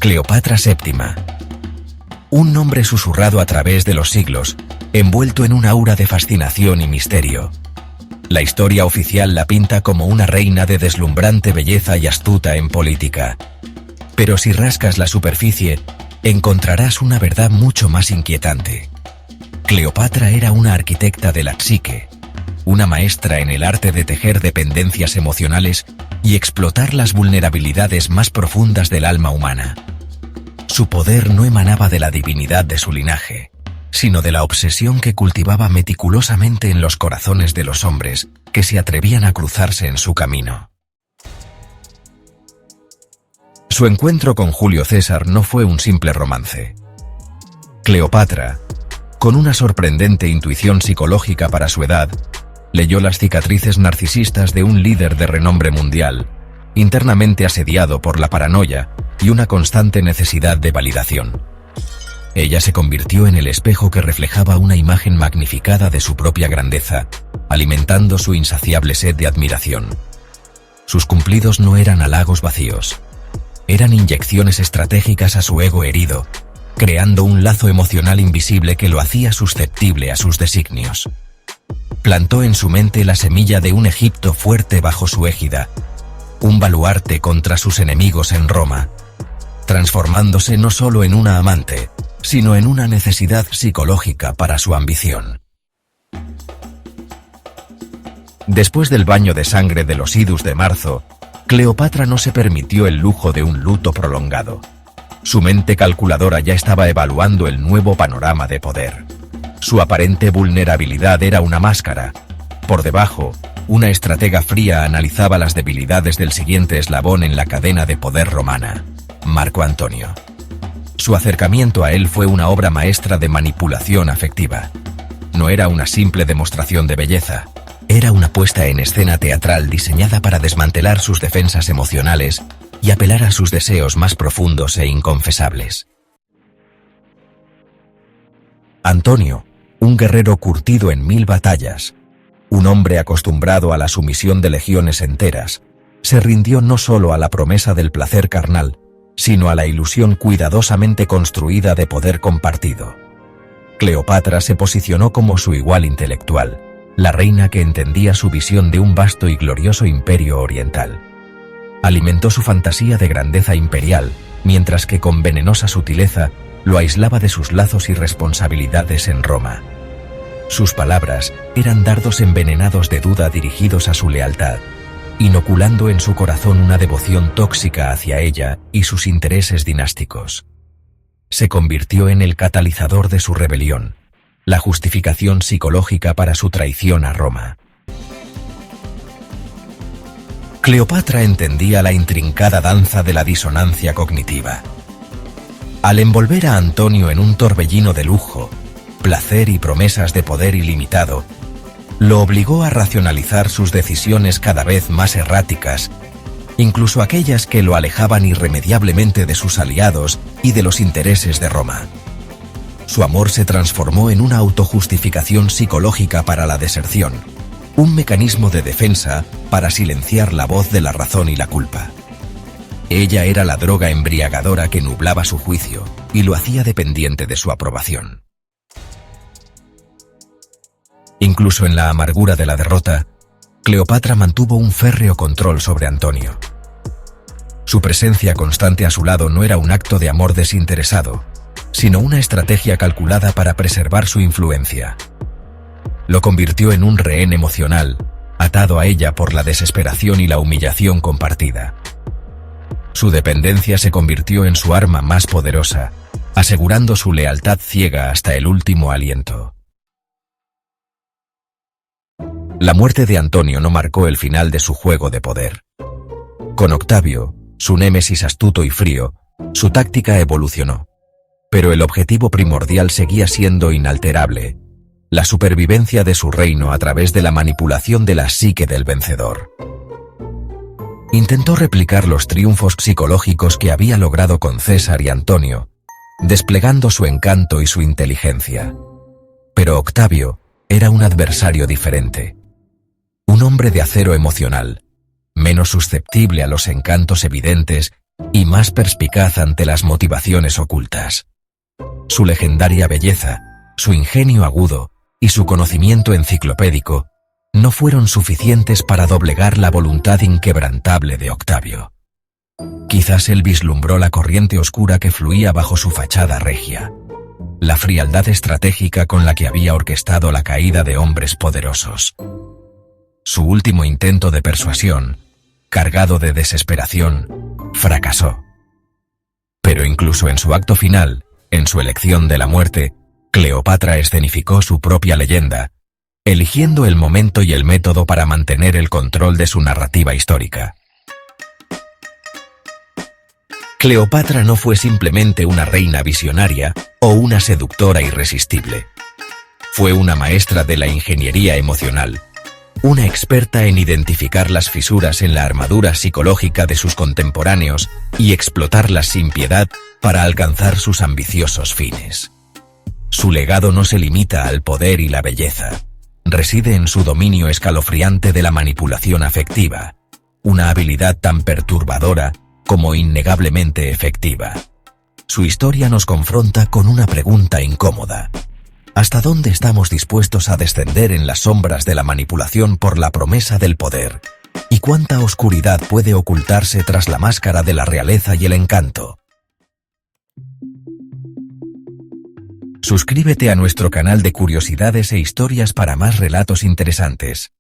Cleopatra VII. Un nombre susurrado a través de los siglos, envuelto en un aura de fascinación y misterio. La historia oficial la pinta como una reina de deslumbrante belleza y astuta en política. Pero si rascas la superficie, encontrarás una verdad mucho más inquietante. Cleopatra era una arquitecta de la psique, una maestra en el arte de tejer dependencias emocionales y explotar las vulnerabilidades más profundas del alma humana. Su poder no emanaba de la divinidad de su linaje, sino de la obsesión que cultivaba meticulosamente en los corazones de los hombres que se atrevían a cruzarse en su camino. Su encuentro con Julio César no fue un simple romance. Cleopatra, con una sorprendente intuición psicológica para su edad, leyó las cicatrices narcisistas de un líder de renombre mundial, internamente asediado por la paranoia y una constante necesidad de validación. Ella se convirtió en el espejo que reflejaba una imagen magnificada de su propia grandeza, alimentando su insaciable sed de admiración. Sus cumplidos no eran halagos vacíos. Eran inyecciones estratégicas a su ego herido, creando un lazo emocional invisible que lo hacía susceptible a sus designios. Plantó en su mente la semilla de un Egipto fuerte bajo su égida, un baluarte contra sus enemigos en Roma, transformándose no solo en una amante, sino en una necesidad psicológica para su ambición. Después del baño de sangre de los idus de marzo, Cleopatra no se permitió el lujo de un luto prolongado. Su mente calculadora ya estaba evaluando el nuevo panorama de poder. Su aparente vulnerabilidad era una máscara. Por debajo, una estratega fría analizaba las debilidades del siguiente eslabón en la cadena de poder romana, Marco Antonio. Su acercamiento a él fue una obra maestra de manipulación afectiva. No era una simple demostración de belleza, era una puesta en escena teatral diseñada para desmantelar sus defensas emocionales y apelar a sus deseos más profundos e inconfesables. Antonio, un guerrero curtido en 1000 batallas, un hombre acostumbrado a la sumisión de legiones enteras, se rindió no solo a la promesa del placer carnal, sino a la ilusión cuidadosamente construida de poder compartido. Cleopatra se posicionó como su igual intelectual, la reina que entendía su visión de un vasto y glorioso imperio oriental. Alimentó su fantasía de grandeza imperial, mientras que con venenosa sutileza lo aislaba de sus lazos y responsabilidades en Roma. Sus palabras eran dardos envenenados de duda dirigidos a su lealtad, inoculando en su corazón una devoción tóxica hacia ella y sus intereses dinásticos. Se convirtió en el catalizador de su rebelión, la justificación psicológica para su traición a Roma. Cleopatra entendía la intrincada danza de la disonancia cognitiva. Al envolver a Antonio en un torbellino de lujo, placer y promesas de poder ilimitado, lo obligó a racionalizar sus decisiones cada vez más erráticas, incluso aquellas que lo alejaban irremediablemente de sus aliados y de los intereses de Roma. Su amor se transformó en una autojustificación psicológica para la deserción, un mecanismo de defensa para silenciar la voz de la razón y la culpa. Ella era la droga embriagadora que nublaba su juicio y lo hacía dependiente de su aprobación. Incluso en la amargura de la derrota, Cleopatra mantuvo un férreo control sobre Antonio. Su presencia constante a su lado no era un acto de amor desinteresado, sino una estrategia calculada para preservar su influencia. Lo convirtió en un rehén emocional, atado a ella por la desesperación y la humillación compartida. Su dependencia se convirtió en su arma más poderosa, asegurando su lealtad ciega hasta el último aliento. La muerte de Antonio no marcó el final de su juego de poder. Con Octavio, su némesis astuto y frío, su táctica evolucionó. Pero el objetivo primordial seguía siendo inalterable: la supervivencia de su reino a través de la manipulación de la psique del vencedor. Intentó replicar los triunfos psicológicos que había logrado con César y Antonio, desplegando su encanto y su inteligencia. Pero Octavio era un adversario diferente. Un hombre de acero emocional, menos susceptible a los encantos evidentes y más perspicaz ante las motivaciones ocultas. Su legendaria belleza, su ingenio agudo y su conocimiento enciclopédico no fueron suficientes para doblegar la voluntad inquebrantable de Octavio. Quizás él vislumbró la corriente oscura que fluía bajo su fachada regia, la frialdad estratégica con la que había orquestado la caída de hombres poderosos. Su último intento de persuasión, cargado de desesperación, fracasó. Pero incluso en su acto final, en su elección de la muerte, Cleopatra escenificó su propia leyenda, eligiendo el momento y el método para mantener el control de su narrativa histórica. Cleopatra no fue simplemente una reina visionaria o una seductora irresistible. Fue una maestra de la ingeniería emocional, una experta en identificar las fisuras en la armadura psicológica de sus contemporáneos y explotarlas sin piedad para alcanzar sus ambiciosos fines. Su legado no se limita al poder y la belleza, reside en su dominio escalofriante de la manipulación afectiva, una habilidad tan perturbadora como innegablemente efectiva. Su historia nos confronta con una pregunta incómoda. ¿Hasta dónde estamos dispuestos a descender en las sombras de la manipulación por la promesa del poder? ¿Y cuánta oscuridad puede ocultarse tras la máscara de la realeza y el encanto? Suscríbete a nuestro canal de curiosidades e historias para más relatos interesantes.